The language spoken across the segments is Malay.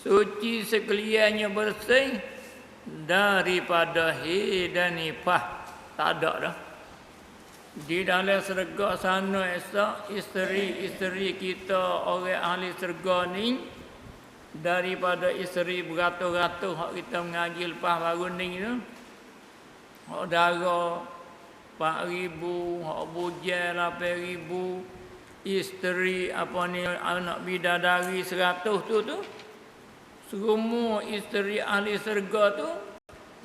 Suci sekaliannya bersih daripada hid dan nifas. Tak ada dah. Di dalam syurga sana esok isteri-isteri kita orang ahli syurga ni daripada isteri beratus-ratus hak kita mengaji lepas baru ni tu. Hak dara 4,000, hak bujang 8,000, isteri apa ni anak bidadari 100 tu semua isteri ahli syurga tu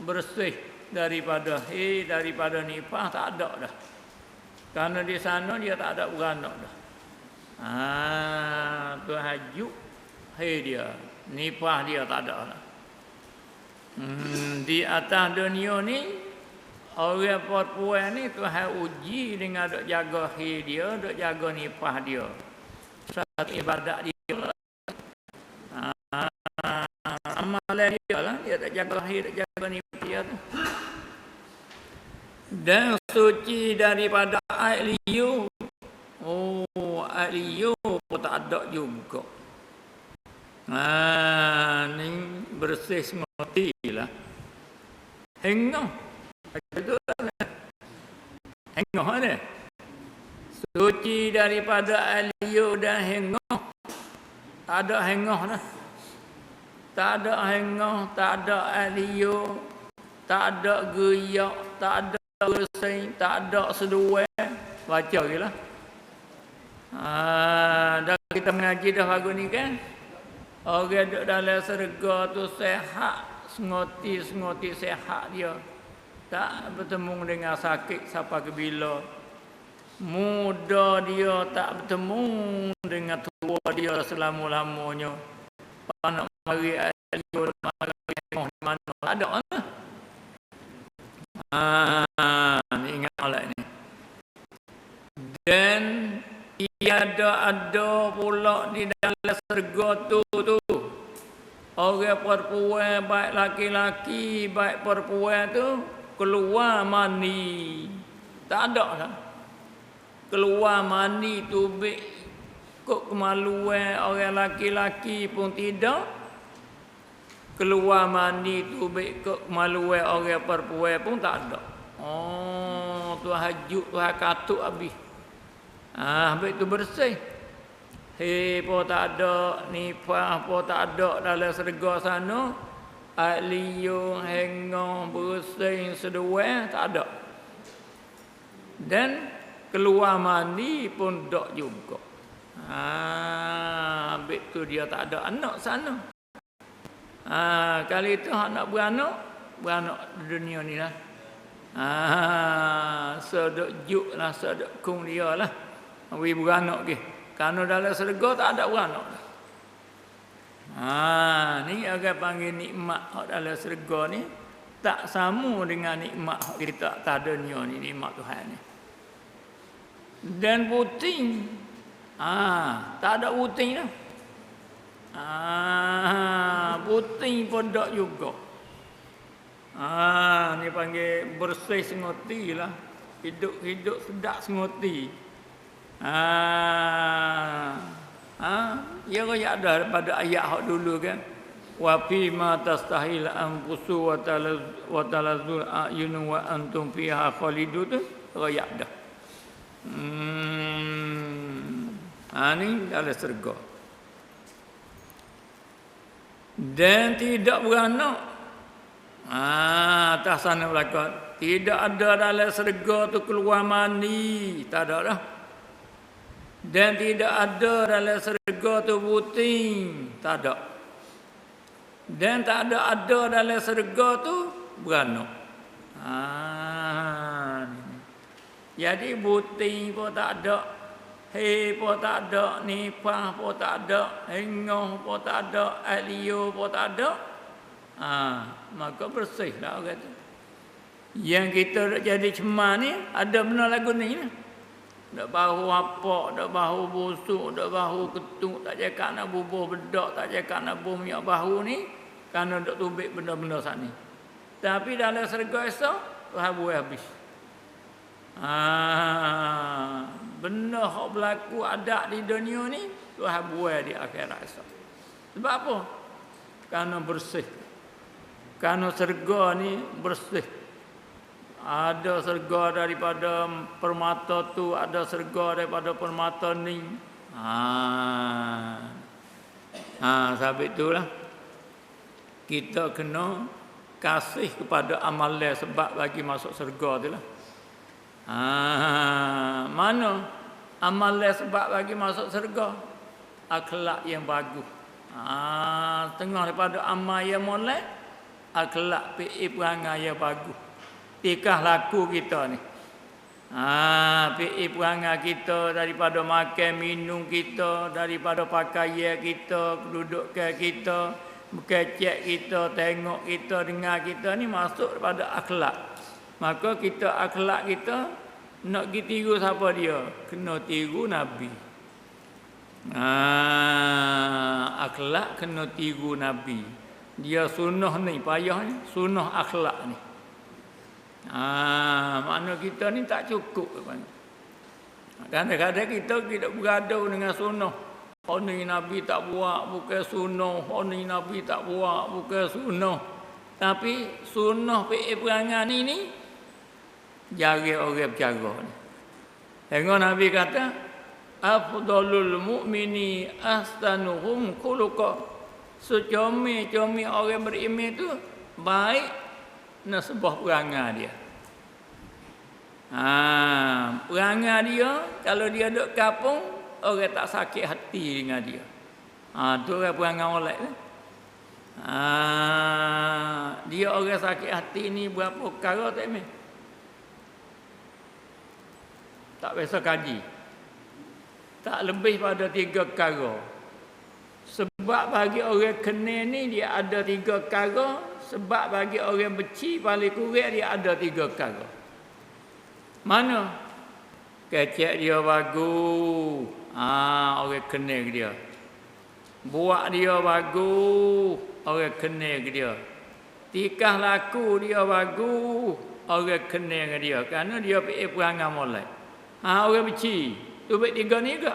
bersih daripada daripada nifas, tak ada dah. Karena di sana dia tak ada beranak dah. Tu hajuk dia, nifas dia tak ada dah. Di atas dunia ni orang perempuan ni Tuhan uji dengan dok jaga dia, dok jaga nifas dia. Satu ibadat dia. Amalan dia lah, dia tak jaga dok jaga nifas dia tu. Dan suci daripada air liur. Air liur pun tak ada juga. Ni bersih semati lah. Hengah. Hengah ni. Suci daripada air liur dan hengah. Tak ada hengah dah. Tak ada hengah, tak ada air liur, tak ada geyak, tak ada bersih, tak ada seduai. Baca je lah. Dah kita mengaji dah pagi ni kan. Orang duduk dalam syurga tu sehat, sengoti sehat dia. Tak bertemu dengan sakit sampai ke bila. Muda dia tak bertemu dengan tua dia selama-lamanya. Nak mari aliur mana ada mana. Ni ingat oleh ni. Dan ada pula di dalam syurga tu orang perempuan baik laki-laki baik perempuan tu keluar mani. Tak ada lah. Keluar mani tu kok kemaluan orang laki-laki pun tidak. Keluar mani tu kok kemaluan orang perempuan pun tak ada. Tu hajuk tu katuk habis. Habis tu bersih. Pun tak ada, nifas pun tak ada dalam syurga sana. Air liur, hengah, bersih, seduai, tak ada. Dan keluar mani pun tak juga. Habis tu dia tak ada anak sana. Kali itu nak beranak di dunia ni lah. Sedek juk lah, sedek kung dia lah. Wi beranak ke. Kerana dalam syurga tak ada beranak. Ni agak panggil nikmat hak dalam syurga ni tak sama dengan nikmat hak kita tak ada dunia ni, nikmat Tuhan ni. Dan puting. Tak ada puting dah. Puting pun tak juga. Ni panggil bersih sengoti lah. Hidup sedap sengoti. Ya royak ada pada ayat hak dulu kan. Wa fi ma tastahil anfusu wa talazul ayun wa antum fiha khalidun tu royak dah. Ni dalam syurga. Dan tidak beranak. Atas sana belakang. Tidak ada dalam syurga tu keluar mani. Tak ada dah. Dan tidak ada dalam syurga tu puting. Tak ada. Dan tak ada dalam syurga tu beranak. Jadi puting pun tak ada. Pun tak ada, nifas pun tak ada, hengah pun tak ada, air liur pun tak ada. Maka bersihlah orang tu. Yang kita jadi cemar ni, ada benar lagu ni. Tak bahu apa, tak bahu busuk, tak bahu ketuk, tak cakap nak bubuh bedak, tak cakap nak bubuh minyak bahu ni. Kerana tak tubik benda-benda saat ni. Tapi dalam syurga esok, Tuhan buat habis. Benda yang berlaku ada di dunia ni Tuhan buat di akhirat esok. Sebab apa? kerana bersih. Kerana serga ni bersih. Ada serga daripada permata tu, ada serga daripada permata ni. Sebab itulah kita kena kasih kepada amalan sebab bagi masuk syurga tu lah. Mana amalan sebab bagi masuk syurga? Akhlak yang bagus. Tengah daripada amal yang molek, akhlak perangai yang bagus. Tikah laku kita ni. Perangai kita daripada makan minum kita, daripada pakaian kita, kedudukan kita, kecek kita, tengok kita, dengar kita ni masuk daripada akhlak. Maka kita akhlak kita nak pergi tiru siapa dia? Kena tiru Nabi. Akhlak kena tiru Nabi. Dia sunnah ni, payah ni, sunnah akhlak ni. Makna kita ni tak cukup. Kadang-kadang kita tidak bergaduh dengan sunnah. Oh ni Nabi tak buat, bukan sunnah. Oh ni Nabi tak buat, bukan sunnah. Tapi sunnah perangai ni jari orang bercara ni. Tengok Nabi kata, afdalul mu'mini ahsanuhum khuluqa. Secomel-comel orang beriman tu baik nasabah perangai dia. Perangai dia, kalau dia duduk kampung, orang tak sakit hati dengan dia. Tu orang perangai molek tu. Dia orang sakit hati ni berapa perkara tak meh? Tak biasa kaji. Tak lebih pada 3 perkara. Sebab bagi orang kena ni dia ada 3 perkara. Sebab bagi orang beci paling kurang dia ada 3 perkara. Mana? Kecek dia bagus. Orang kena ke dia. Buat dia bagus. Orang kena ke dia. Tikah laku dia bagus. Orang kena ke dia. Kerana dia perangai molek. Orang beci. Tu baik 3 ni ke?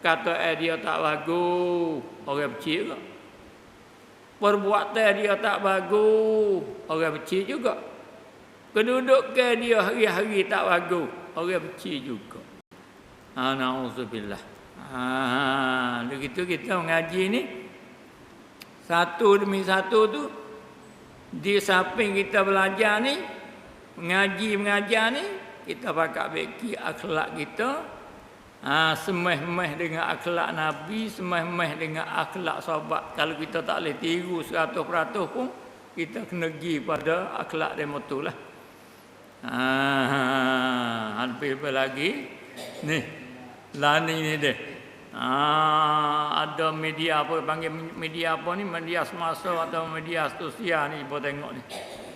Kata dia tak bagus. Orang beci ke? Perbuatan dia tak bagus. Orang beci juga. Kedudukan dia hari-hari tak bagus. Orang beci juga. Na'udzubillah. Begitu kita mengaji ni. Satu demi satu tu. Di samping kita belajar ni. Mengajar ni. Kita pakai beki akhlak kita. Semeh-meh dengan akhlak Nabi, semeh-meh dengan akhlak sahabat. Kalau kita tak boleh tiru 100% pun, kita kena pergi pada akhlak demo tu lah. Lebih lagi, ni, lani ni deh. Ada media apa, panggil media apa ni, media semasa atau media sosial ni, kita tengok ni.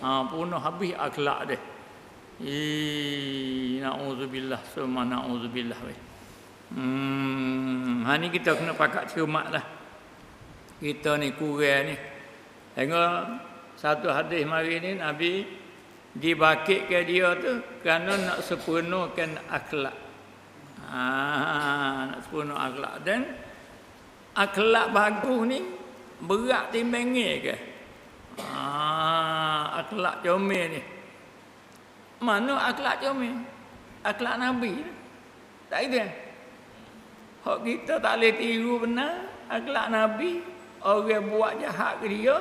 Punah habis akhlak deh. Na'udzubillah, semua na'udzubillah weh. Ni kita kena pakat cermat lah. Kita ni kurang ni. Tengok satu hadis mari ni Nabi dibakitkan dia tu kerana nak sempurnakan akhlak. Nak sempurna akhlak. Dan akhlak bagus ni berat timbang ni ke? Akhlak comel ni. Mana akhlak comel? Akhlak Nabi. Tak ada. Hak kita tak boleh tiru benar akhlak Nabi. Orang buat jahat ke dia,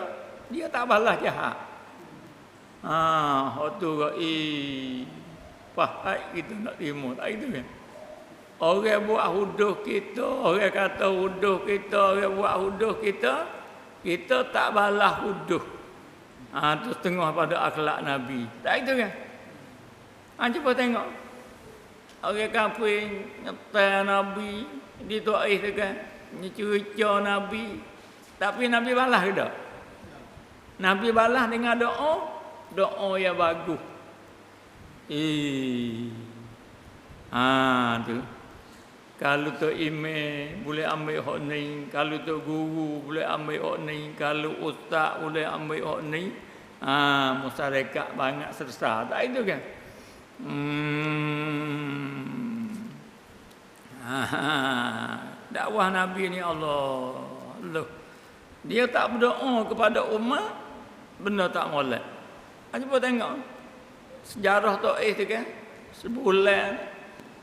dia tak balas jahat. Hak tu pahal kita nak terima. Tak itu kan? Orang buat huduh kita, orang kata huduh kita, orang buat huduh kita, kita tak balas huduh. Tu setengah pada akhlak Nabi. Tak itu kan? Cuba tengok. Orang kafir ngetel Nabi, dituais kan, cerca Nabi. Tapi Nabi balas ke tak? Nabi balas dengan doa yang bagus. Tu. Kalau tu imam boleh ambil hak ni, kalau tu guru boleh ambil hak ni, kalau ustaz boleh ambil hak ni, masyarakat banyak sersa. Tak itu kan? Dakwah Nabi ni Allah. Dia tak berdoa kepada umat, benda tak molek. Cuba tengok sejarah Taif tu kan. Sebulan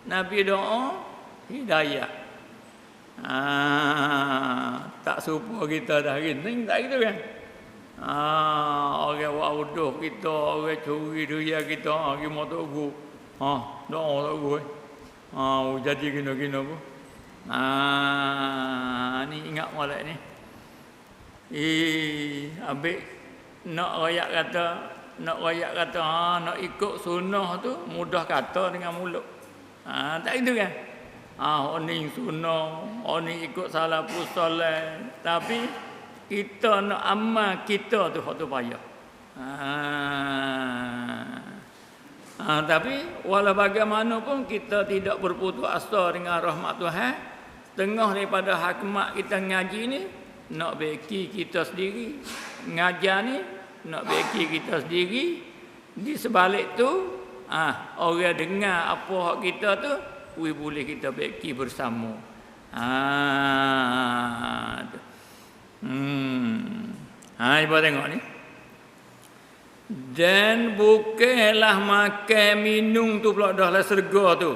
Nabi doa hidayah. Tak serupa kita dah gini, tak gitu kan. Orang buat uduh kita, orang curi duit kita, kita tak guru. Doa tak guru. Jadi gina-gina pun. Ni ingat molek ni. Habis nak rakyat kata nak ikut sunnah tu mudah kata dengan mulut. Tak gitu kan? Oni sunnah, oni ikut salafus soleh, tapi kita nak amal kita tu hak tu payah. Tapi walau bagaimanapun kita tidak berputus asa dengan rahmat Tuhan. Tengah daripada hikmat kita ngaji ni, nak beki kita sendiri. Ngajar ni nak beki kita sendiri. Di sebalik tu orang dengar apa hak kita tu, boleh kita beki bersama. Cuba tengok ni. Dan bukanlah makan minum tu pula dah lah syurga tu.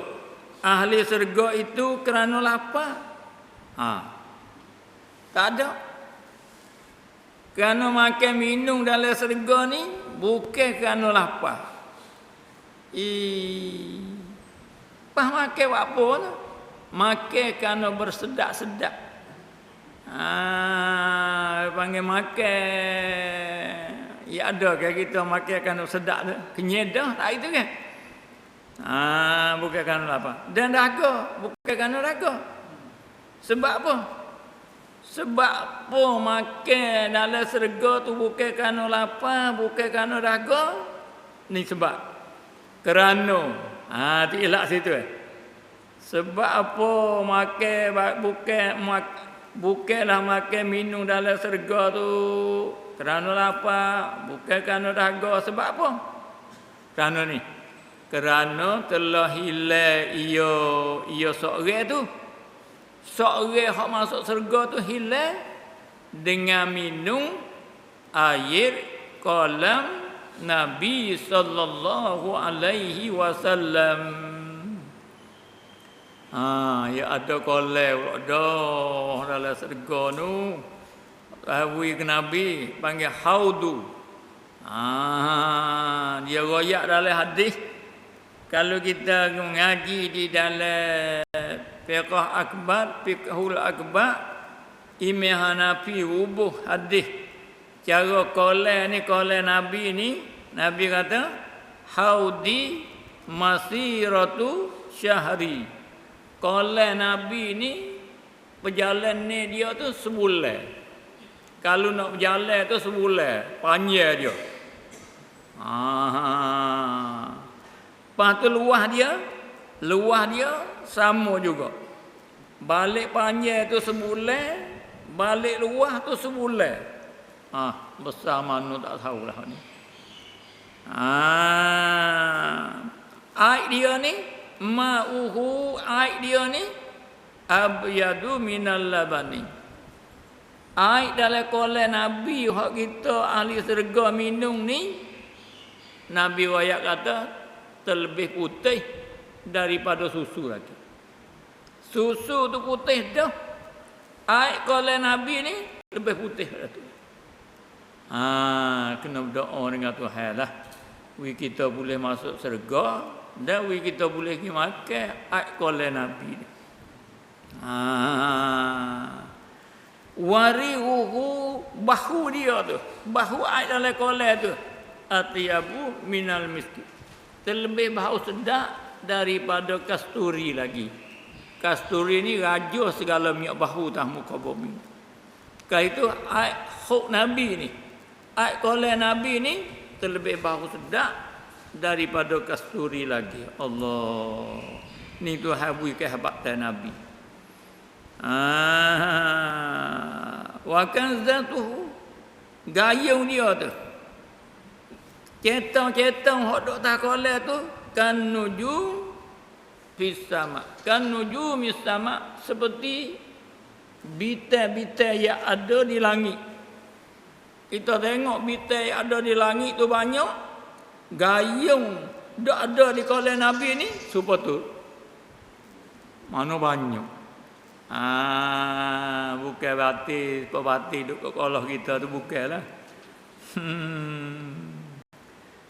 Ahli syurga itu kerana lapar. Tak ada. Kerana makan minum dalam syurga ni bukan kerana lapar. Pas makan buat apa tu? Makan kerana bersedak-sedak. Panggil makan. Ya ada ke kita makan kerana sedap tu? Kenyedah tak itu kan? Bukan kerana lapar. Dan dahaga bukan kerana dahaga. Sebab apa? Sebab apa makan dalam syurga tu bukan kerana lapar, bukan kerana dahaga? Ni sebab. Kerana. Tu elak situ Sebab apa makan bukanlah makan minum dalam syurga tu kerana lapar, bukan kerana dahaga. Sebab apa? Kerana ni. Kerana telah hilang ia seorang tu. Seorang hak masuk syurga tu hilang dengan minum air kolam Nabi sallallahu alaihi wasallam. Ya ada kolam dah dalam syurga tu. Hawi ke Nabi panggil haudu. Dia royak dalam hadis. Kalau kita mengaji di dalam fiqhul akbar, Imam Hanafi rubuh hadis. Cara kolam ni, kolam Nabi ni, Nabi kata haudi masiratu syahri. Kolam Nabi ni perjalanan ni dia tu sebulan. Kalau nak berjalan tu sebulan, panjang dia. Lepas tu luah dia sama juga. Balik panjang tu sebulan, balik luah tu sebulan. Besar mana tak tahulah ni. Air dia ni, air dia ni abyadu minal labani. Air dalam kolam Nabi hak kita ahli syurga minum ni, Nabi wayak kata terlebih putih daripada susu lagi. Susu tu putih dah. Air kolam Nabi ni lebih putih dah tu. Kena berdoa dengan Tuhan lah. Kita boleh masuk syurga dan kita boleh pergi makan air kolam Nabi ni. Warihuhu, bahu dia tu, bahu air dalam kolam tu, atyabu minal miski, terlebih bau sedap daripada kasturi lagi. Kasturi ni raja segala minyak bahu tah muka bumi. Kalau itu air khuk Nabi ni, air kolam Nabi ni terlebih bau sedap daripada kasturi lagi. Allah, ni tu habui kehebatan Nabi. Wa kanzatuhu, gayung dia tu, cetang-cetang hok dok tak kolam tu, kan nujum fis sama, kan nujum fis sama, seperti bintang-bintang yang ada di langit. Kita tengok bintang ada di langit tu banyak, gayung dak ada di kalangan Nabi ni, supaya tu mana banyak. Bukan bati duk kat kolah kita tu bukanlah.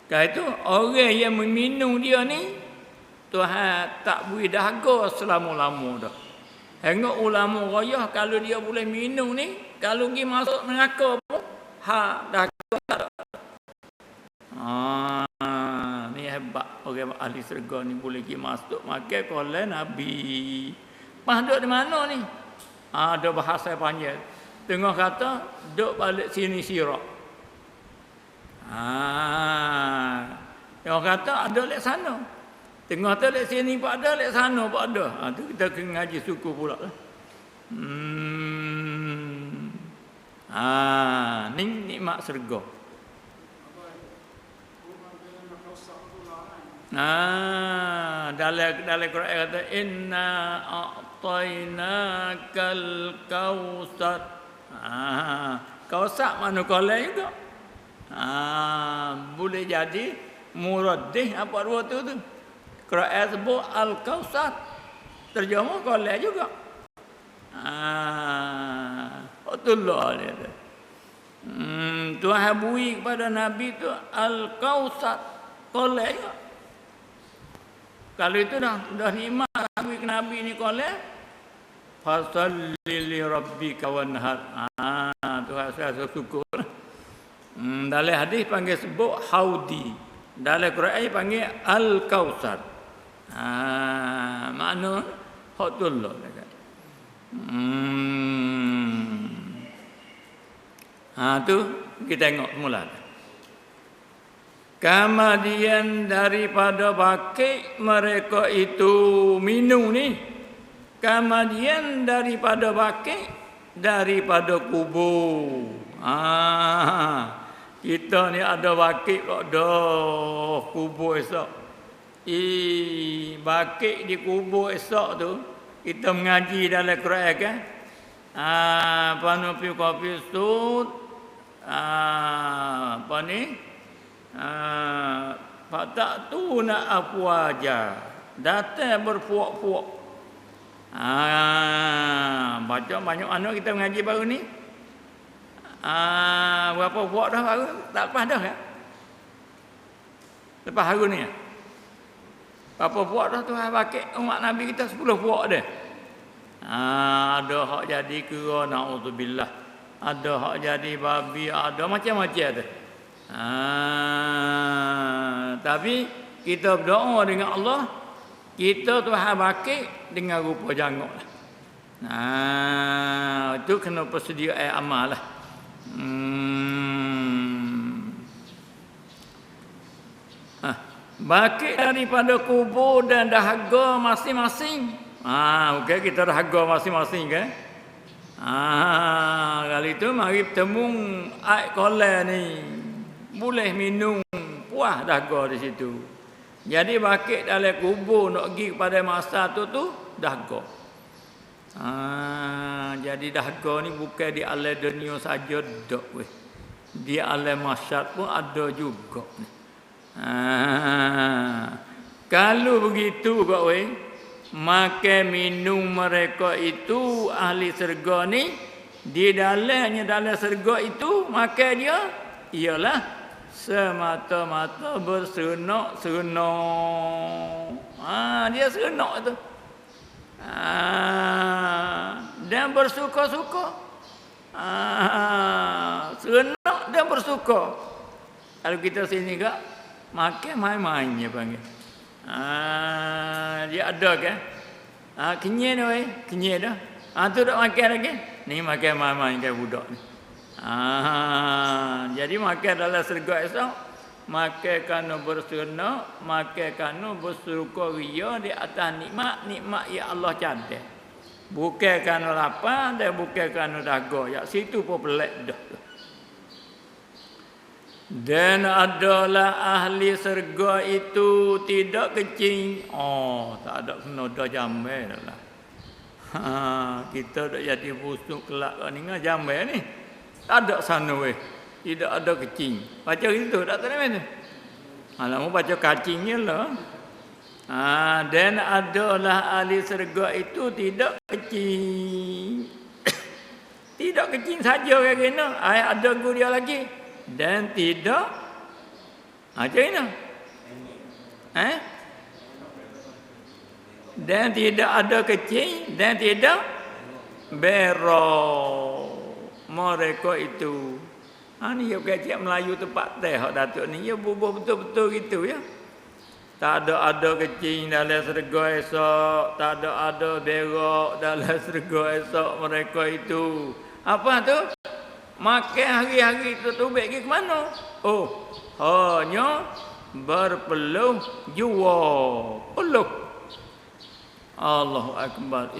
Kalau itu orang yang meminum dia ni Tuhan tak beri dahaga selama-lama dah. Hingga ulama raya kalau dia boleh minum ni, kalau pergi masuk neraka pun dahaga tak ada. Ni hebat orang ahli syurga ni boleh pergi masuk makan kolai Nabi. Pas duduk di mana ni? Ada bahasa panjang. Tengah kata duduk balik sini sirak. Tengah kata ada lek sana. Tengah tu lek sini pak ada, lek sana pak ada. Tu kita kena ngaji suku pula lah. Ni nikmat syurga. Dalam Quran kata inna a'tainakal kausar. Kausar mana kolai juga. Boleh jadi muradih apa dua tu. Quran sebut al-kausar. Terjemah kolai juga. Betul-betul dia tu. Tuhan bui kepada Nabi tu al-kausar. Kolai juga. Kalau itu dah nikmat Nabi ni koleh, fasalli li rabbika wanhar. Tuhan saya syukur. Dalam hadis panggil sebut haudi. Dalam Quran panggil al-kausar. Makna hotullah dekat. Tu kita tengok semula. Kemudian daripada bakit mereka itu minum ni. Kemudian daripada bakit, daripada kubur. Kita ni ada bakit kok dah kubur esok. Bakit di kubur esok tu kita mengaji dalam Quran kan. Panu kopi sud. Apa ni? Tak tu nak apa aja. Datang berpuak-puak. Baca banyak anak kita mengaji baru ni. Berapa puak dah baru? Tak lepas dah ya? Lepas hari ni ya? Berapa puak dah tu bakit umat Nabi kita 10 puak dah. Ada hak jadi kera na'udzubillah. Ada hak jadi babi, ada macam-macam tu. Tapi kita berdoa dengan Allah, kita Tuhan bakit dengan rupa jangok lah. Itu kena persediaan amal lah. Bakit daripada kubur dan dahaga masing-masing. Okey, kita dahaga masing-masing kan. Kali itu mari bertemu air kolai ni. Boleh minum puas dahaga di situ. Jadi bakit dalam kubur nak pergi kepada masa tu dahaga. Jadi dahaga ni bukan di alam dunia saja dak weh. Di alam mahsyar pun ada juga ni. Kalau begitu kak weh, makan minum mereka itu ahli syurga ni di dalam syurga itu makan dia ialah semata-mata bersenok-senok. Dia senok tu. Dan bersuka-suka. Senok dan bersuka. Kalau kita sini kak, makan main-main dia panggil. Dia ada kan? Kenyai dah weh, kenyai dah. Tu dah makan lagi. Ni makan main-main kan budak ni. Jadi makan dalam syurga esok, makan kerana bersenok, makan kerana bersukaria di atas nikmat yang Allah cadai. Bukan kerana lapar dan bukan kerana dahaga. Ya situ pun pelik dah. Dan adalah ahli syurga itu tidak kecil. Tak ada kena dah jambai dah. Kita dah jadi busuk kelak ni ngah jambai ni. Tak ada sana weh. Tidak ada kecing. Baca itu tak tahu mana. Alamu baca kacingnya lah. Dan adalah ahli syurga itu tidak kecing. Tidak kecing saja kena. Ada guru dia lagi. Dan tidak macam mana? Dan tidak ada kecing dan tidak berok. Mereka itu. Ni ya kecik Melayu tempat teh hak Datuk ni ya bubuh betul-betul gitu ya. Tak ada kecing dalam syurga esok, tak ada berok dalam syurga esok mereka itu. Apa tu? Makan hari-hari tu pergi ke mana? Oh, hanya berpeluh jua. Peluh. Allahu Akbar.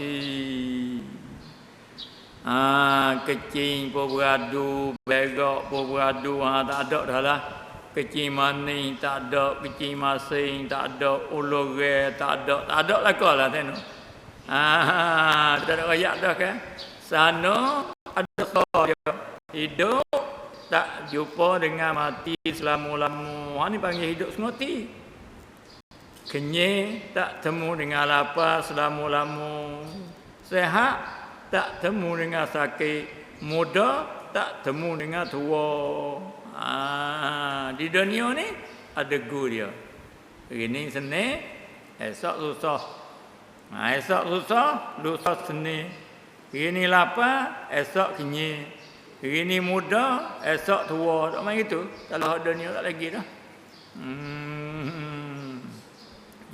Kecing pun beradu, berok pun beradu, tak ada dah lah. Kecing maning tak ada, kecing masing tak ada, ulore tak ada lah kau lah tengok. Tak ada rakyat dah kan. Sana ada saya hidup tak jumpa dengan mati selama-lama. Ni panggil hidup sengoti. Kenyang tak temu dengan lapar selama-lama. Sehat tak temu dengan sakit, muda tak temu dengan tua. Di dunia ni ada guru dia. Hari ni senang, esok susah. Esok susah, lusa senang. Hari ni lapar, esok kenyang. Hari ni muda, esok tua. Tak main gitu. Kalau dunia tak lagi dah.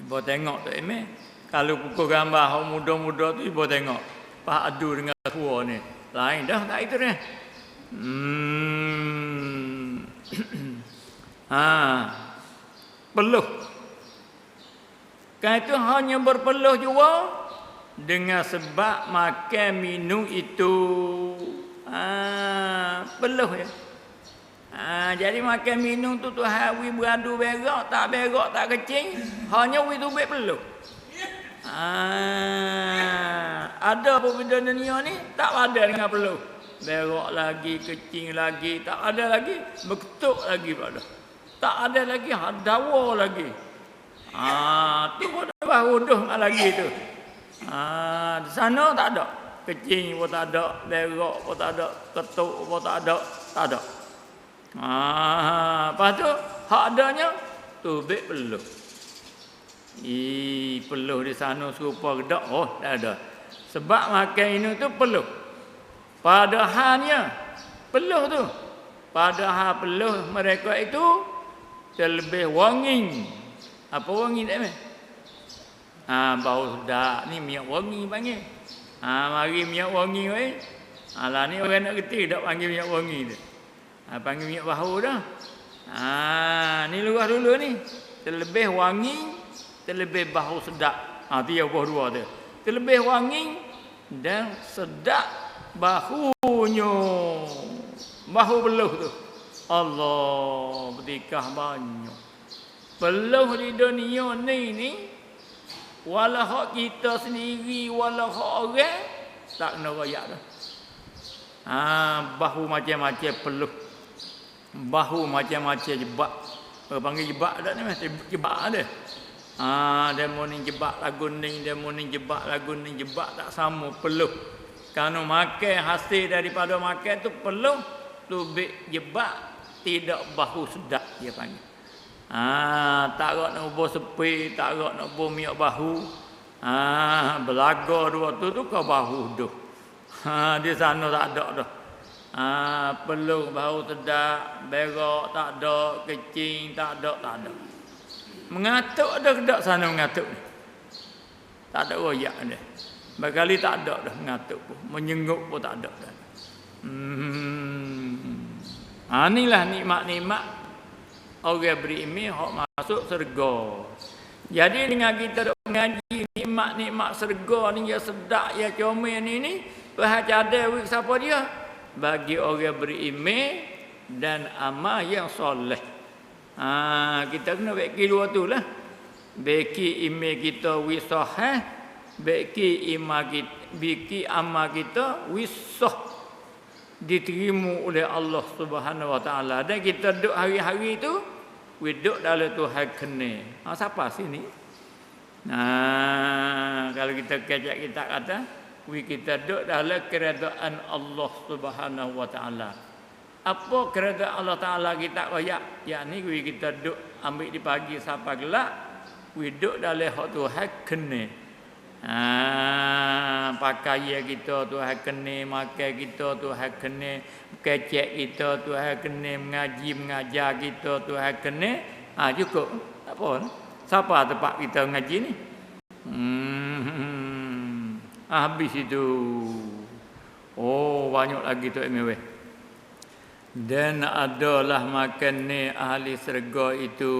Ibu tengok tak emeh. Kalau pukul gambar orang muda-muda tu ibu tengok. Pak adu dengan tua ni. Lain dah tak itu dah. Peluh. Kan itu hanya berpeluh juga dengan sebab makan minum itu. Peluh ya. Jadi makan minum tu Tuhan wi beradu berak tak kecing, hanya wi tu peluh. Ada apa benda dunia ni tak ada dengan peluh. Berak lagi, kecing lagi, tak ada lagi, berketuk lagi pada. Tak ada lagi, dawa lagi. Tu pun baru dah lagi tu. Di sana tak ada. Kecing pun tak ada, berak pun tak ada, ketuk pun tak ada, tak ada. Lepas tu hak adanya tubik peluh. Peluh di sana serupa gedak. Oh, dah ada. Sebab makan ini tu peluh. Padahalnya peluh tu. Padahal peluh mereka itu terlebih wangi. Apa wangi tak meh? Bau sedap ni minyak wangi panggil. Mari minyak wangi weh. Lah ni orang nak kerti tak panggil minyak wangi tu. Panggil minyak bau dah. Ni luar dulu ni. Terlebih wangi, terlebih bau sedap. Dia buah dua tu. Terlebih wangi dan sedap bahunya. Bahu peluh tu. Allah, bertikah banyak. Peluh di dunia ni walau hak kita sendiri, walau hak orang tak kena royak dah. Bahu macam-macam peluh. Bahu macam-macam jebak. Panggil jebak dak ni mesti jebak ada. Demo ni jebak lagu ni, demo ni jebak lagu ni, jebak tak sama peluh. Kalau makan hasil daripada makan tu peluh, tubik jebak tidak bahu sedap dia panggil. Tak nak ubah sepi, tak nak ubah minyak bahu. Belaga dua tu kau bahu tu. Di sana tak ada dah. Peluh bahu sedap, berak tak ada, kecing tak ada. Mengatuk ada kedak sana mengatuk ni. Tak ada royak dia. Berkali tak ada dah mengatuk pun. Menyengup pun tak ada dah. Inilah nikmat-nikmat orang berilmu hak masuk syurga. Jadi dengan kita duk mengaji nikmat-nikmat syurga ni ya sedap ya comel ni Tuhan cadai wik siapa dia? Bagi orang berilmu dan amal yang soleh. Kita kena beki dua tu lah. Beki email kita wisah, beki amal kita wisah. diterima oleh Allah Subhanahu Wa Taala. Dan kita duduk hari-hari tu, duduk dalam Tuhan kena. Siapa sini? Kalau kita kecak kita kata, kita duduk dalam keredaan Allah Subhanahu Wa Taala. Apa keredaan Allah Taala kita royak? Yakni kita duduk ambil di pagi sampai gelap, duduk dalam hak Tuhan kena. Pakaian kita Tuhan kena, makan kita Tuhan kena, kecek kita Tuhan kena, mengajar kita Tuhan kena. Cukup. Tak apa. Siapa tempat kita mengaji ni? Habis itu. Oh, banyak lagi tu imewe. Dan adalah makan ni ahli syurga itu.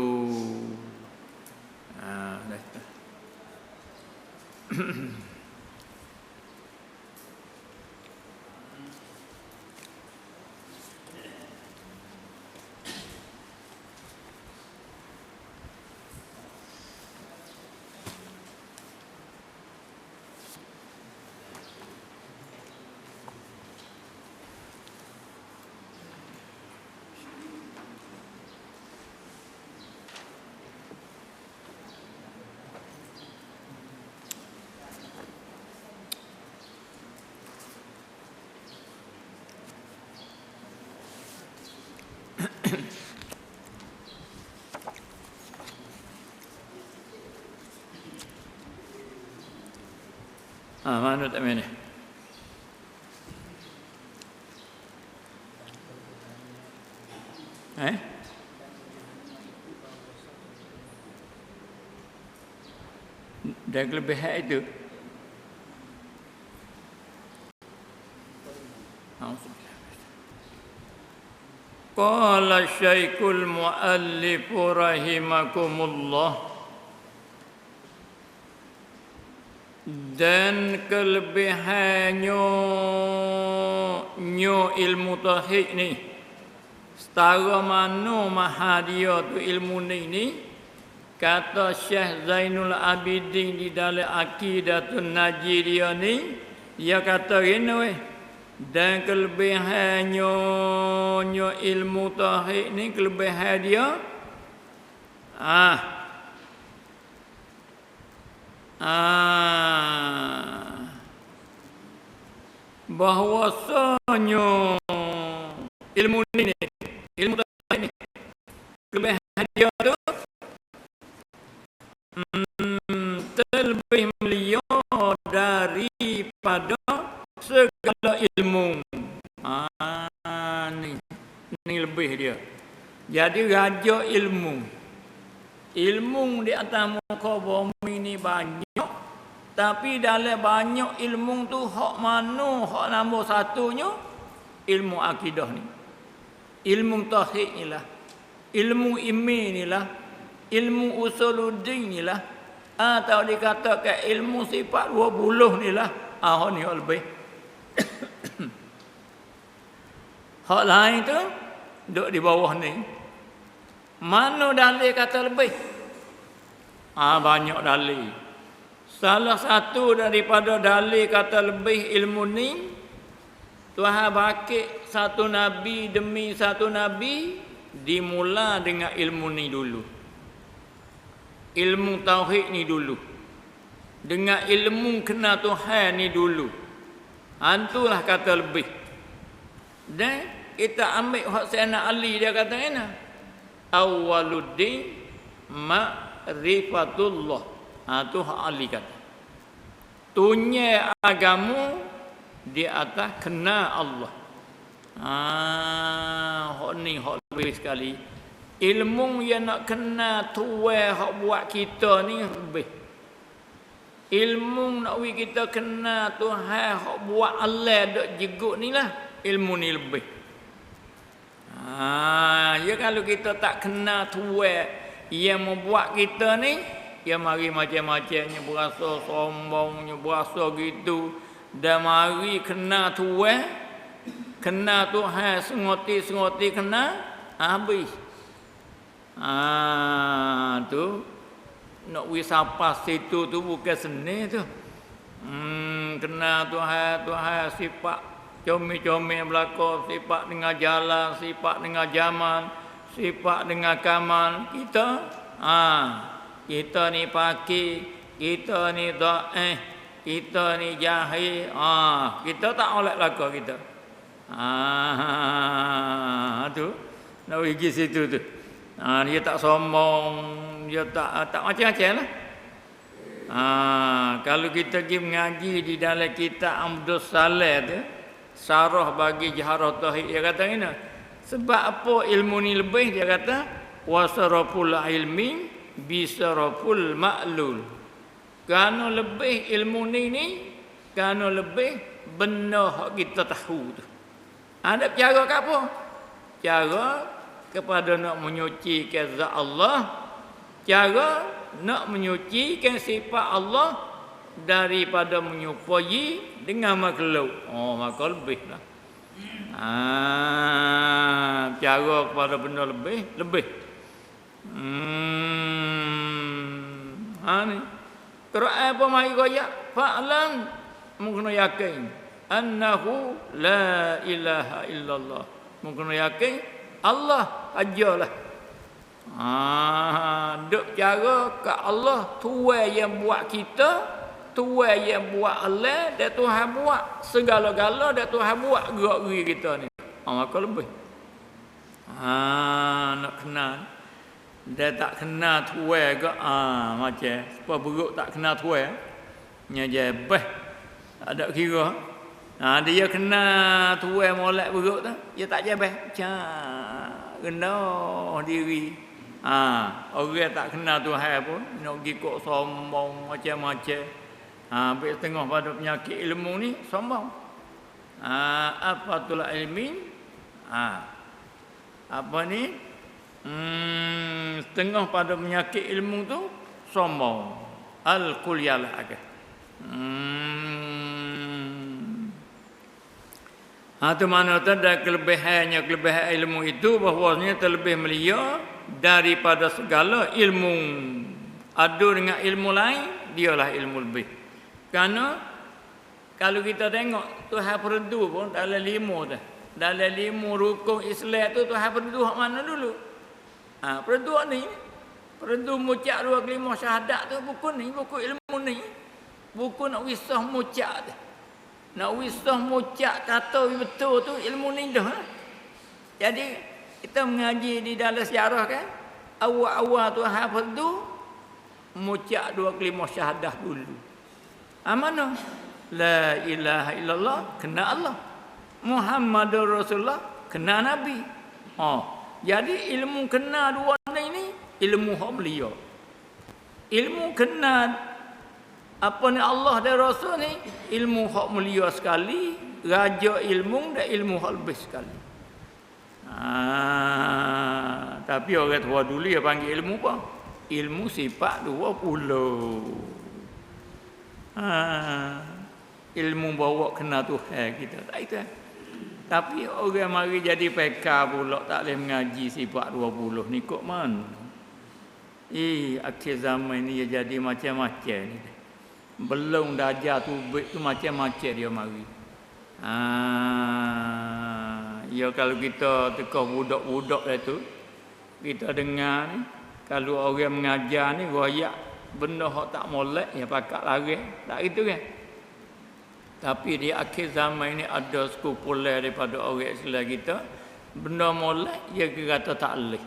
Mana tak mana? Dan kelebihan itu. Qala Syekhul Muallif rahimakumullah. Dan kelebihannya ilmu tauhid ni, setara mana maha dia tu ilmu ni, kata Syekh Zainul Abidin di dalam Aqidatun Najidiyah ni, dia kata gini dan kelebihannya ilmu tauhid ni, kelebihan dia bahwasanya ilmu ni, ilmu tauhid ni, kelebihan dia tu terlebih mulia daripada segala ilmu. Ni lebih dia. Jadi raja ilmu. Ilmu di atas muka bumi ni banyak, tapi dalam banyak ilmu tu hak mana hak nombor satunya? Ilmu akidah ni, ilmu tauhid ni lah, ilmu iman ni lah, ilmu usuluddin ni lah, atau dikatakan ilmu sifat 20 ni lah. Ni hak lebih. Hak lain tu duduk di bawah ni. Mana dalil kata lebih? Banyak dalil. Salah satu daripada dalil kata lebih ilmu ni, Tuhan bakit satu nabi demi satu nabi dimula dengan ilmu ni dulu. Ilmu tauhid ni dulu. Dengan ilmu kenal Tuhan ni dulu. Antulah kata lebih. Dan kita ambil hak Sayyidina Ali, dia kata enak. Awwaluddin ma'rifatullah. Tu hak Ali kata. Tunya agama di atas kenal Allah. Hak ni hak lebih sekali. Ilmu yang nak kenal Tuhan hak buat kita ni lebih. Ilmu nak kita kenal Tuhan hak buat Allah dok jegut ni lah. Ilmu ni lebih. Ya kalau kita tak kenal Tuhan yang membuat kita ni, dia mari macam-macamnya, berasa sombongnya, berasa gitu. Dan mari kenal Tuhan, kenal Tuhan sengoti-sengoti kenal, habis. Tu nak wisapa situ tu bukan seni tu. Kenal Tuhan sifat comel berlaku, sifat dengan jalan, sifat dengan zaman, sifat dengan kamal. Kita ni pakir, kita ni dhaif, kita ni jahil. Kita tak oleh berlaku kita. Tu nak pergi situ tu. Dia tak sombong, dia tak macam-macam lah. Kalau kita pergi mengaji di dalam kitab Amdus Saleh tu, syarah bagi Jaharah Tauhid, dia kata ni, sebab apa ilmu ni lebih, dia kata wasaraful ilmi bisaraful ma'lul. Kerana lebih ilmu ni kerana lebih benda hak kita tahu tu. Ada cara ke apa? Cara kepada nak menyucikan zat Allah, cara nak menyucikan sifat Allah daripada menyerupai dengan makhluk. Maka lebihlah. Cara kepada benda lebih. Ni. Terus apa mai royak? Fa'lam, mungkin yakin annahu la ilaha illallah. Mungkin yakin Allah ajalah. Duk cara ke Allah, Tuhan yang buat kita, Tuhan yang buat Allah, dan Tuhan buat segala-gala, dan Tuhan buat gerak-geri kita ni. Maka lebih. Nak kenal. Dia tak kenal Tuhan ke, macam sebab beruk tak kenal Tuhan. Nya jebeh. Tak ada kira. Dia kenal Tuhan molek beruk tu, dia tak jebeh. Rendah diri. Orang tak kenal Tuhan pun nak pergi kok sombong macam-macam. Sampai setengah pada penyakit ilmu ni sombong. Afatul ilmin. Apa ni? Setengah pada penyakit ilmu tu sombong. Al-kulyalah agak. Tu mana tu ada kelebihan ilmu itu, bahawasanya terlebih mulia daripada segala ilmu. Adu dengan ilmu lain, dialah ilmu lebih. Kerana kalau kita tengok Tuhan perdu pun dalam 5 dah. Dalam 5 rukun Islam tu Tuhan perdu hak mana dulu? Perdu ni. Perdu mucak 2 kalimah syahadat tu buku ni, buku ilmu ni. Buku nak wisah mucak tu. Nak wisah mucak kata betul tu ilmu ni dah. Jadi kita mengaji di dalam sejarah kan, awal-awal tu hafadu mucak 2 kalimah syahadah dulu. Mana? La ilaha illallah, kena Allah. Muhammadur Rasulullah, kena Nabi. Jadi ilmu kena dua ni ilmu hak belia. Ilmu kena apa ni Allah dan Rasul ni ilmu hak mulia sekali, raja ilmu dan ilmu hak lebih sekali. Tapi orang tua dulu dia panggil ilmu apa? Ilmu sifat 20. Ilmu bawa kena Tuhan kita. Tak itu. Tapi orang mari jadi PK pula tak boleh mengaji sifat 20 ni kok mana? Akhir zaman ni dia jadi macam-macam ni. Belum darjah tubik tu macam-macam dia mari. Ya kalau kita tekah budak-budak dah tu, kita dengar ni, kalau orang mengajar ni royak benda hak tak molek ya pakak lari, tak gitu kan? Tapi di akhir zaman ini ada sekupuler daripada orang Islam kita, benda molek dia kata tak boleh.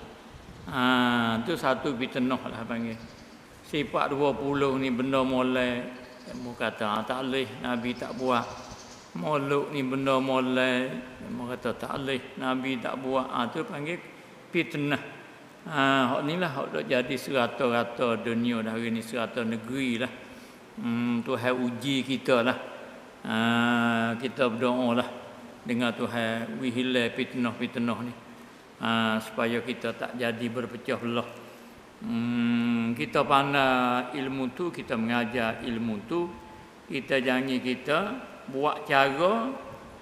Tu satu fitnah lah panggil. Sifat 20 ni benda molek, mu kata tak boleh, Nabi tak buat. Mauluk ni benda molek, mu kata tak boleh, Nabi tak buat. Tu panggil fitnah. Hak ni lah hak dok jadi serata-rata dunia hari ni, serata negeri lah. Tuhan uji kita lah. Kita berdoa lah dengan Tuhan wihilai fitnah-fitnah ni, supaya kita tak jadi berpecah belah. Kita pandai ilmu tu, kita mengajar ilmu tu, kita jangan kita buat cara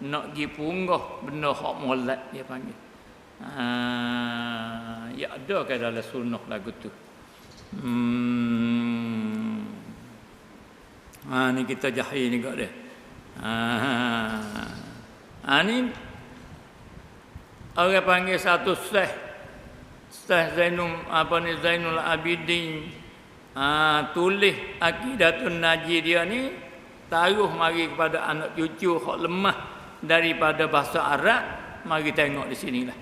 nak pergi punggah benda hak molek dia panggil. Ya ada ke dalam sunnah lagu tu. Ni kita jahil ni kat dia. Ni orang panggil satu Syekh Zainul Abidin. Tulis Aqidatun Najih dia ni taruh mari kepada anak cucu hak lemah daripada bahasa Arab. Mari tengok di sinilah.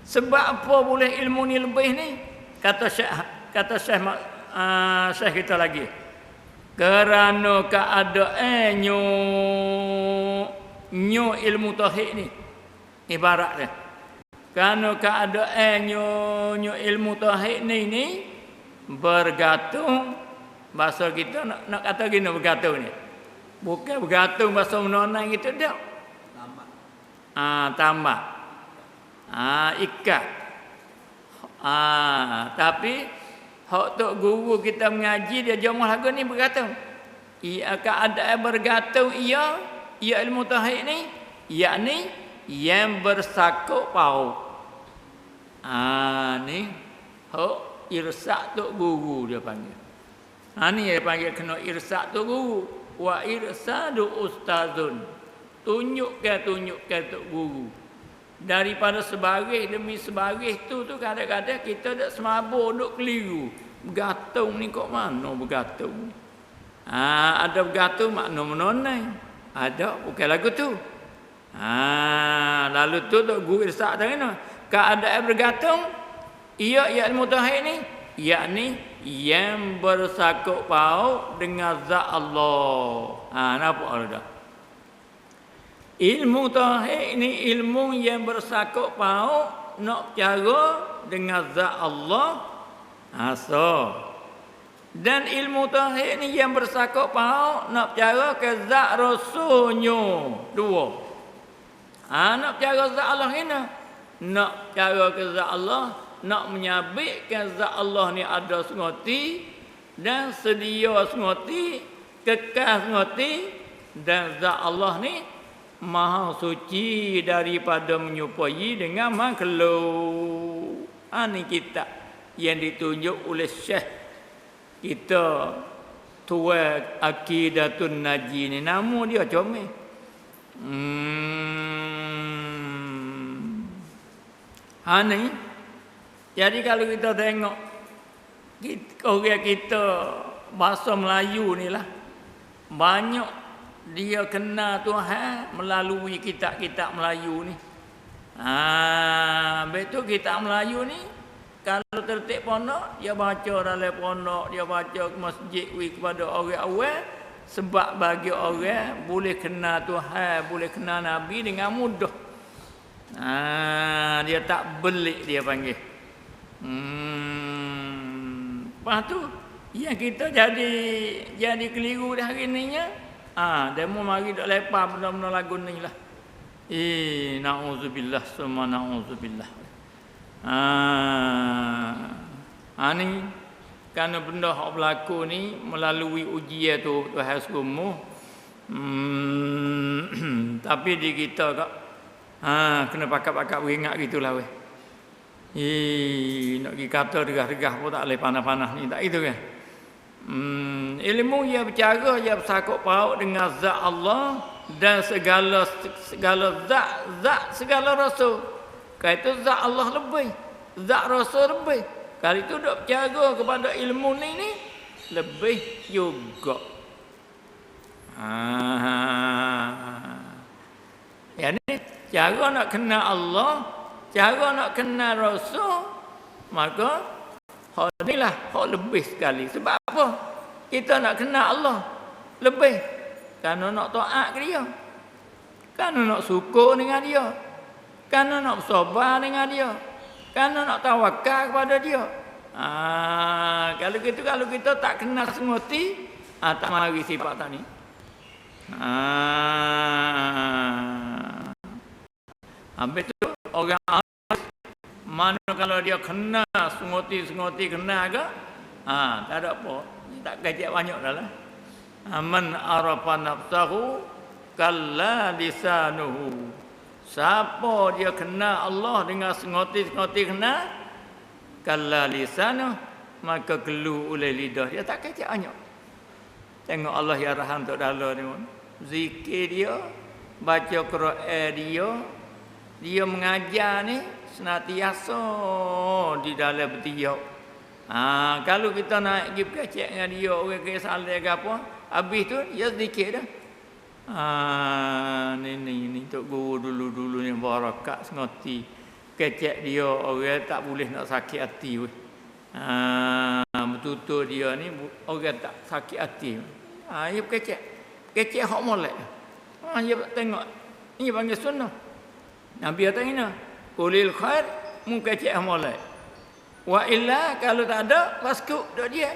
Sebab apa boleh ilmu ni lebih ni? Kata Syekh kita lagi. Kerana keadaannya ilmu tauhid ni ibarat dia. Kerana keadaannya ilmu tauhid ni bergantung, bahasa kita nak kata gini bergantung ni. Bukan bergantung bahasa menonai gitu dak. Tambah. Ikat. Tapi hak tok guru kita mengaji dia jomah lagu ni bergantung. Ia keadaan bergantung ia ilmu tauhid ni, yakni yang bersakut paut. Ni hak irsak tok guru dia panggil. Ni dia panggil kena irsak tok guru. Wa irsadu ustazun. Tunjukkan tok guru. Daripada sebaris demi sebaris tu kadang-kadang kita dak semabur duk keliru. Bergantung ni kok mana bergantung? Ada bergantung makna menonai. Ada bukan lagu tu. Lalu tu tok guru irsak tadi no. Keadaan bergantung ia ilmu tauhid ni, yakni yang bersakut paut dengan zat Allah. Nampak ada? Ilmu tauhid ni ilmu yang bersakut paut nak cara dengan zat Allah. Dan ilmu tauhid ni yang bersakut paut nak cara ke zat rasulnya. Dua. Nak cara zat Allah ni nak cara ke zat Allah, nak menyabitkan zat Allah ni ada sengoti dan sedia sengoti, kekal sengoti, dan zat Allah ni maha suci daripada menyerupai dengan makhluk. Ni kitab yang ditunjuk oleh Syekh kita Tua Aqidatun Najih ni. Nama dia comel. Ni jadi kalau kita tengok orang kita bahasa Melayu ni lah, banyak dia kenal Tuhan melalui kitab-kitab Melayu ni. Betul kitab Melayu ni kalau tertib pondok, dia baca dalam pondok, dia baca ke masjid kepada orang awam, sebab bagi orang boleh kenal Tuhan, boleh kenal Nabi dengan mudah. Dia tak belik dia panggil. Lepas tu yang kita jadi keliru dah hari ni nya. Demo mari dak lepas benda-benda lagu ni lah. Na'udzubillah summa na'udzubillah. Ni kerana benda hak berlaku ni melalui ujian tu Tuhan semua. Tapi di kita kak kena pakat-pakat beringat gitulah weh. Nak pergi kata regah-regah pun tak boleh panas-panas ni, tak itu kan. Ilmu yang bercara, yang bersakut paut dengan zat Allah dan segala zat segala rasul. Kalau itu zat Allah lebih, zat rasul lebih. Kalau itu dok bercara kepada ilmu ni lebih juga. Ya ni cara nak kenal Allah, cara nak kenal Rasul, maka hak inilah hak lebih sekali. Sebab apa? Kita nak kenal Allah lebih kerana nak taat ke dia, kerana nak syukur dengan dia, kerana nak bersabar dengan dia, kerana nak tawakal kepada dia. Kalau kita tak kenal semoti, tak mari sifat tadi. Habis tu orang mana kalau dia kena sengoti kena ke? Tak ada apa. Tak kecek banyak dah lah. Man arafa nafsahu kalla lisanuhu. Siapa dia kena Allah dengan sengoti kena, kalla lisanuhu, maka gelu oleh lidah dia tak kecek banyak. Tengok Allah ya rahman tok dala ni. Zikir dia baca Quran dia mengajar ni senantiasa di dalam bertiup. Kalau kita naik pergi kecek dengan dia orang ke salah ke apa, habis tu dia sedikit dah. Ni tok guru dulu ni barakat sengoti. Kecek dia orang tak boleh nak sakit hati weh. Betul-betul dia ni orang tak sakit hati. Dia kecek hak molek. Dia tengok ni panggil sunnah. Nabi kata ini, qulil khair mu kecek hak molek. Wa illa kalau tak ada faskuk dak dia.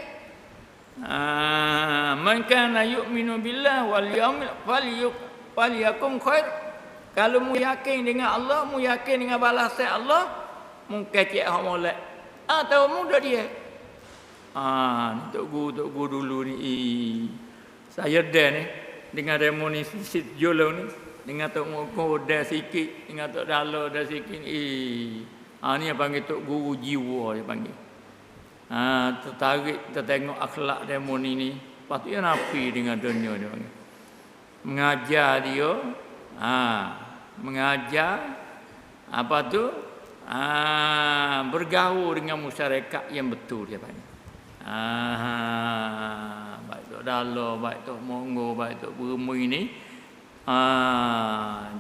Man kana yu'minu billah wal yawmil falyakum khair. Kalau mu yakin dengan Allah, mu yakin dengan balasan Allah, mu kecek hak molek. Tahu mu dak dia. Tok guru dulu ni. Saya dah ni dengan remoni sit jolo ni, dengan tok moko dah sikit, dengan tok dalo dah sikit. Ni yang panggil tok guru jiwa dia panggil. Tertarik tertengok akhlak remoni ni, patutnya nafi dengan dunia dia panggil. Mengajar dia, mengajar apa tu? Bergaul dengan masyarakat yang betul dia panggil. Baik tok dalo, baik tok monggo, baik tok Burma ni,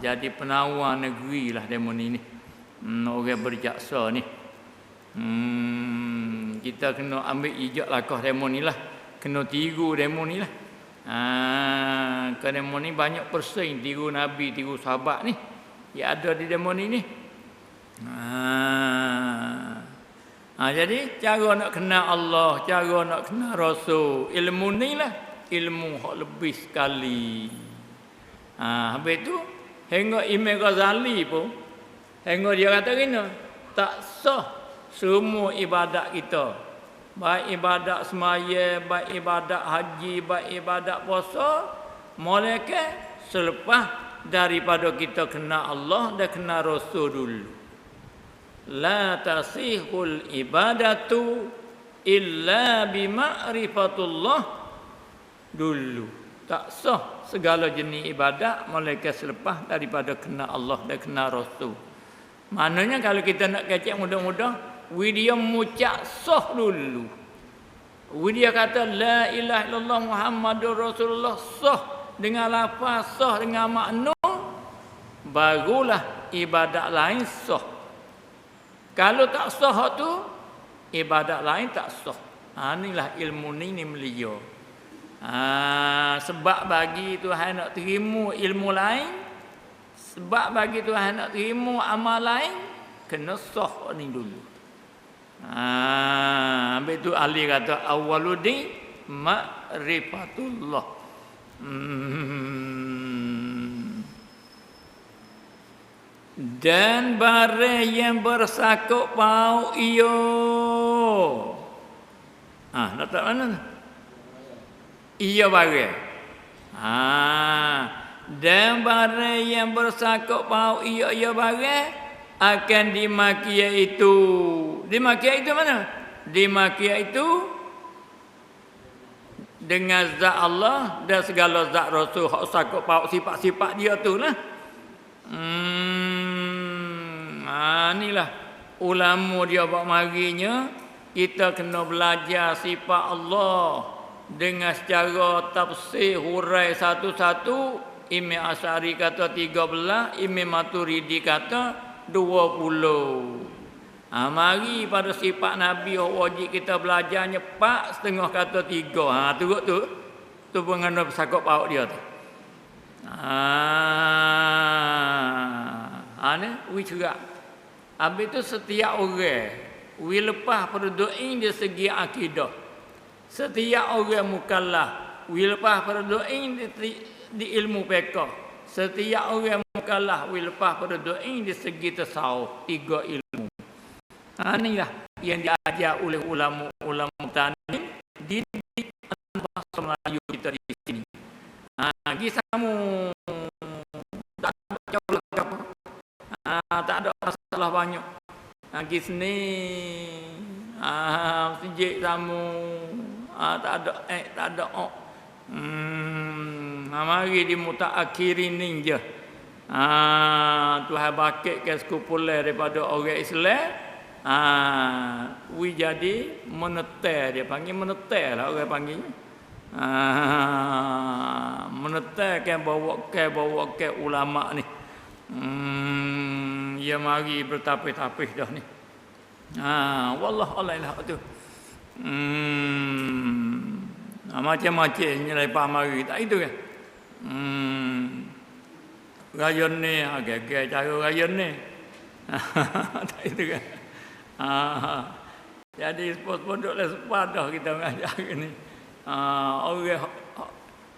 jadi penawar negeri lah demo ni. Orang berjaksa ni. Kita kena ambil ijak lakah demo ni lah. Kena tiru demo ni lah. Ke demo ni banyak persen tiru Nabi, tiru sahabat ni. Yang ada di demo ni. Jadi cara nak kenal Allah, cara nak kenal Rasul, ilmu ni lah ilmu hak lebih sekali. Habis tu hingga Imam Ghazali pun hingga dia kata gini, tak sah semua ibadat kita, baik ibadat semaya, baik ibadat haji, baik ibadat puasa, melainkan selepas daripada kita kenal Allah dan kenal Rasul dulu. La tasihul ibadatu illa bima'rifatullah dulu. Tak sah segala jenis ibadat melainkan selepas daripada kenal Allah dan kenal Rasul. Maknanya kalau kita nak kecek mudah-mudah, dia mengucap sah dulu. Dia kata la ilaha illallah Muhammadur Rasulullah sah dengan lafaz, sah dengan makna, barulah ibadat lain sah. Kalau tak sah tu, ibadat lain tak sah. Inilah ilmu ni melia. Sebab bagi Tuhan nak terima ilmu lain, sebab bagi Tuhan nak terima amal lain, kena sah ni dulu. Habis tu Ali kata awaludi ma'rifatullah. Dan barang yang bersakut pauk iyo. Nak tak mana? Iyo barang. Dan barang yang bersakut pauk iyo barang akan dimaki itu. Dimaki itu mana? Dimaki itu dengan zat Allah dan segala zat Rasul hak sakut pauk sifat-sifat dia tu lah. Inilah ulama dia buat marinya kita kena belajar sifat Allah dengan secara tafsir hurai satu-satu. Imam Asy'ari kata 13, Imam Maturidi kata 20. Mari pada sifat Nabi wajib kita belajarnya 4 setengah kata 3. Turut tu pengenal sakut pauk dia tu. Ni wi cerak. Habis tu setiap orang wi lepas perdoain dari segi akidah. Setiap orang mukallaf wi lepas perdoain di ilmu fiqh. Setiap orang mukallaf wi lepas perdoain di segi tasawuf, 3 ilmu. Inilah yang diajar oleh ulama-ulama tani di bahasa Melayu kita di sini. Gisamu tak ada masalah banyak. Pergi sini, sejik tamu, tak ada. Mari di mutaakhirin ni je. Tuhan bakit ke sekupuler daripada orang Islam. We jadi menetar, dia panggil menetar lah orang panggil. Menetar kan bawa ke ulama ni. Dia mari bertapis-tapis dah ni. Wallah Allah ilah tu. Macam-macam lepas mari tak itu kan. Rayon ni agak-agak cara rayon ni. Tak itu kan. Jadi pondok-pondoklah sepadah kita mengajar ni. Orang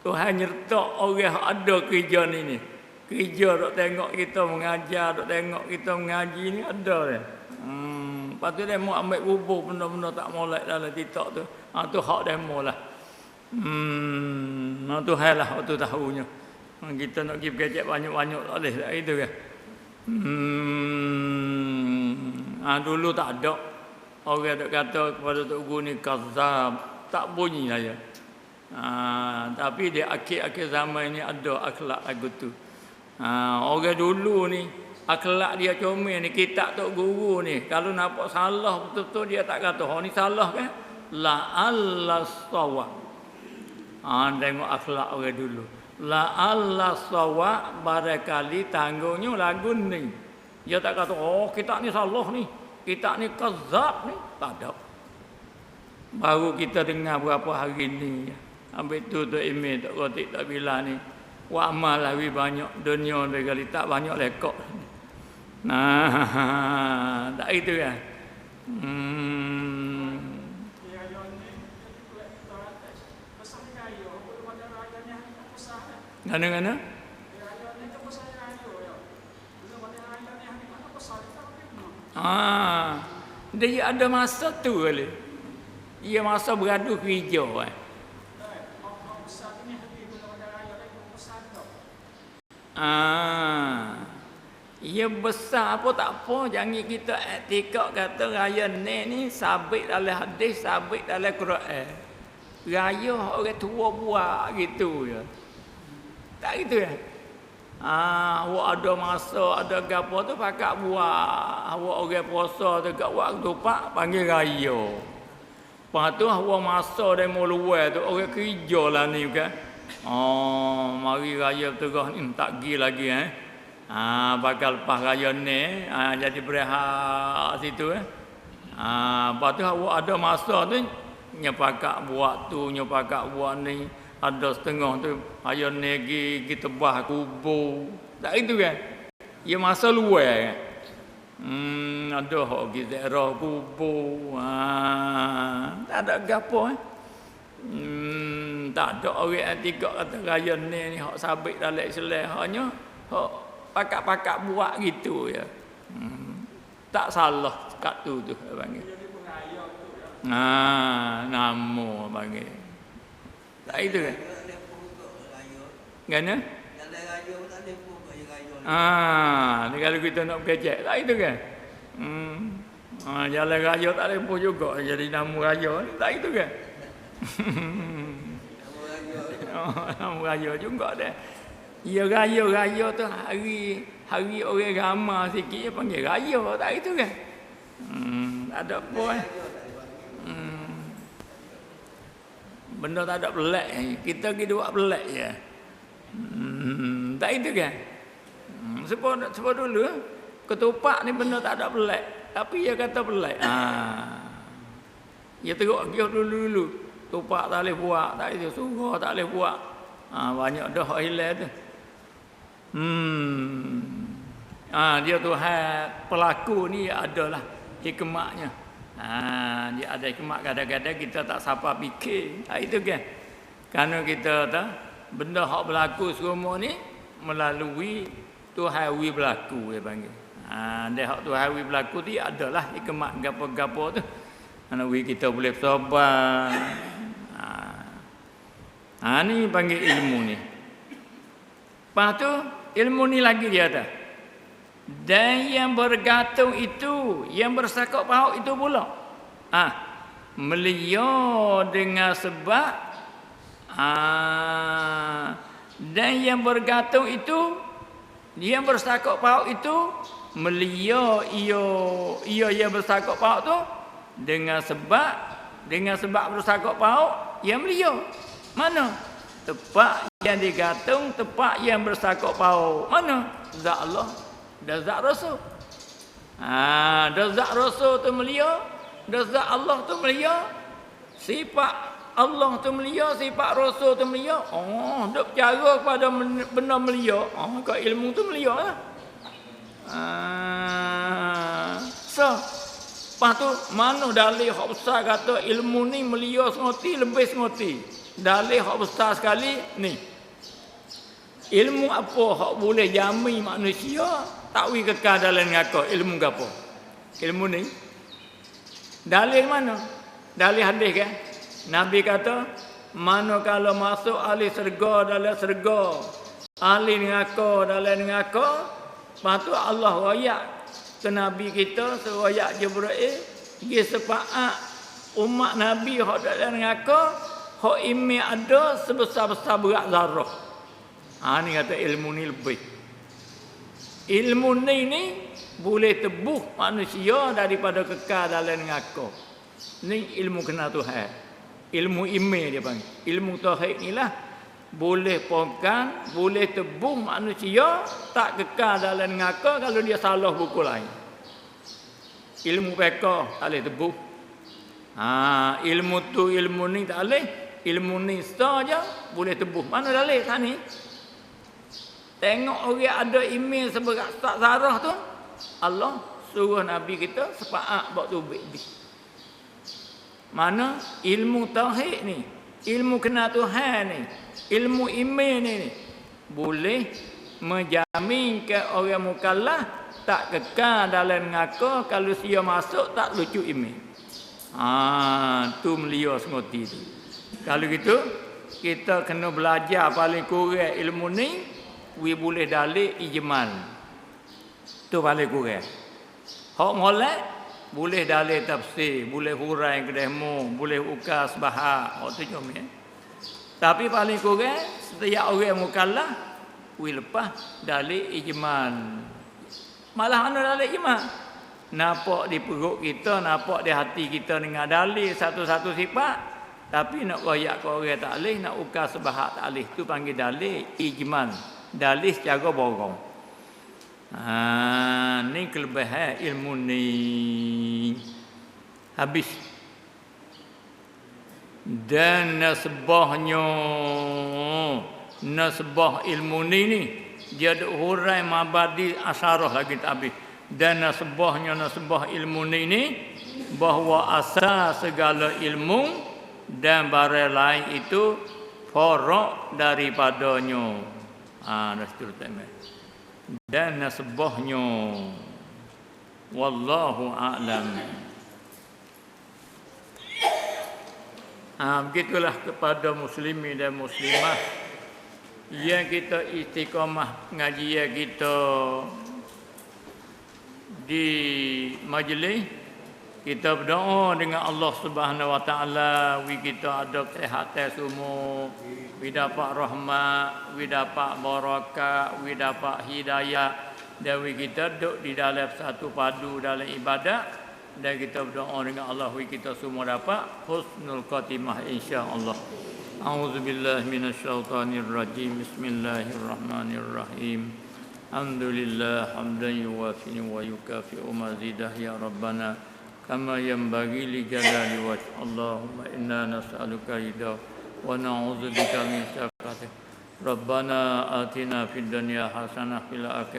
Tuhan nyerta orang ada kerja ni. Kerja dok tengok kita mengajar, dok tengok kita mengaji ni ada dah. Lepas tu dia mau ambil kubur benda-benda tak molek dalam TikTok tu. Tu hak demo lah. Tuhan lah waktu tahunya. Kita nak pergi kecek banyak-banyak tak boleh tak itu kan. Dulu tak ada. Orang dok kata kepada Tok Guru ni kazab. Tak bunyi saja. Tapi di akhir-akhir zaman ini ada akhlak lagu tu. Orang dulu ni akhlak dia comel ni, kitab Tok Guru ni kalau nampak salah betul-betul dia tak kata ni salah kan, la'alla sawab. Tengok akhlak orang dulu, la'alla sawab, barangkali tanggungnya lagu ni. Dia tak kata kitab ni salah ni, kitab ni kazab ni, tak ada. Baru kita dengar berapa hari ni, ambil tu Tok Imeh, Tok Khotik, Tok Bila ni, wa amal lebih banyak dunia sekali, tak banyak lekok. Tak itu kan. Mana-mana? Dia ada masa tu kali. Ia masa beradu hijau ia besar apa tak apa, jangan kita etikak kata raya ni sabit dalam hadis, sabit dalam Quran. Raya orang tua buat gitu je. Tak gitu ya. Awak ada masa, ada gapo tu pakak buat. Awak orang puasa tu kat waktu pak panggil raya. Lepas tu awak masa demo luar tu orang kerja lah ni kan. Mari raya terus ni tak pergi lagi bakal lepas raya ni jadi berehat situ lepas tu awak ada masa tu nyepakak buat tu, nyepakak buat ni, ada setengah tu raya ni pergi tebah kubur. Tak itu kan. Ia masa luar kan. Ada hak pergi ziarah kubur. Tak ada gapo tak ada orang tiga kata raya ni hak sabit dalam Islam, hanya hak pakak-pakak buat gitu ya. Tak salah kat tu panggil. Namo panggil. Tak itu kan. Gana? Ni kalau kita nak kecek, tak itu kan. Jalan raya tak lempuh juga jadi nama raya ni, tak itu kan. Nama raya juga dah. Ya raya tu hari orang ramai sikit dia panggil raya, tak itu kan. Tak ada apa benda tak ada pelik. Kita pergi buat pelik je. Tak itu kan. Sebab dulu ketupat ni benda tak ada pelik, tapi dia kata pelik. Dia teruk dia dulu. Tupak tak boleh buat, tak itu surah tak boleh buat. Banyak dah hilang tu. Dia Tuhan pelaku ni adalah hikmatnya. Dia ada hikmat, kadang-kadang kita tak sapa fikir. Itu kan. Kerana kita tahu benda hak berlaku semua ni melalui Tuhan wi berlaku dia panggil. Dia hak Tuhan wi berlaku tu adalah hikmat gapo-gapo tu. Ana wi kita boleh sabar. Ni panggil ilmu ni. Lepas tu ilmu ni lagi dia ada. Dan yang bergantung itu, yang bersakap pauk itu pula. Melia dengan sebab dan yang bergantung itu Dia bersakok pauk itu melia ia yang bersakok pauk tu dengan sebab bersakok pauk ia melia. Mana? Tempat yang digantung, tempat yang bersakok pauk. Mana? Zat Allah dan zat Rasul. Dan zat Rasul tu melia, dan zat Allah tu melia. Sifat Allah tu melia, sifat Rasul tu melia. Duk bercara kepada benda melia. Kat ilmu tu melia lah. Lepas tu, mana dalil hak besar kata ilmu ni melia sengoti, lebih sengoti. Dalil hak besar sekali ni. Ilmu apa hak boleh jamin manusia tak wi kekal dalam neraka? Ilmu apa? Ilmu ni. Dalil mana? Dalil hadis kan? Nabi kata, mana kalau masuk ahli syurga dalam syurga, ahli neraka dalam neraka, lepas tu Allah wayak ke Nabi kita, sewayak Jibril, dia sepaat umat Nabi hak dalam neraka, hak imi ada sebesar-besar berat zarah. Ni kata ilmu ni lebih. Ilmu ni boleh tebuh manusia daripada kekal dalam neraka. Ni ilmu kenal Tuhan. Ilmu imi dia panggil. Ilmu tauhid ni lah boleh pongkan, boleh tebuh manusia tak kekal dalam neraka kalau dia salah buku lain. Ilmu fiqh tak boleh tebuh. Ilmu tu ilmu ni tak boleh. Ilmu ni saja boleh tebuh. Mana dalil sana ni? Tengok orang ada email seberat tak zarah tu, Allah suruh Nabi kita sepaat buat tubik dia. Mana ilmu tauhid ni, ilmu kenal Tuhan ni, ilmu email ni boleh menjaminkan orang mukallaf tak kekal dalam neraka kalau dia masuk tak lucu email. Tu melia sengoti tu. Kalau gitu kita kena belajar paling kurang ilmu ni, boleh dalil ijmal. Tu paling kurang. Hak molek boleh dalil tafsir, boleh hurai kedemu, boleh ukas bahak. Hak tu cuma Tapi paling kurang setiap orang mukallaf lepas dalil ijmal. Malah ana dalil ijmal. Nampak di perut kita, nampak di hati kita dengan dalil satu-satu sifat, tapi nak royak ke orang tak boleh, nak ukas bahak tak boleh. Tu panggil dalil ijmal. Dalil secara borong. Ni kelebihan ilmu ni. Habis. Dan nasbah ilmu ni dia ada hurai mabadi asyarah lagi tak habis. Dan nasbah ilmu ni bahawa asal segala ilmu dan barang lain itu faraq daripadanya. Dah seterusnya. Dan nasbahnya wallahu a'lam. Begitulah kepada muslimin dan muslimah yang kita istiqamah pengajian kita di majlis. Kita berdoa dengan Allah Subhanahu Wa Taala, kita ada kesihatan semua, dapat rahmat, dapat barakah, dapat hidayah, dan kita duduk di dalam satu padu dalam ibadat, dan kita berdoa dengan Allah kita semua dapat husnul khatimah insya-Allah. A'udzubillahi minasyaitonirrajim. Bismillahirrahmanirrahim. Alhamdulillah hamdan yuwafi wa yukafi'u mazidah ya rabbana kama yanbaghi li jalali wajh. Allahumma inna nas'aluka ridha wa na'udzubika min syaqatik. Rabbana atina fid dunya hasanah fil akhirati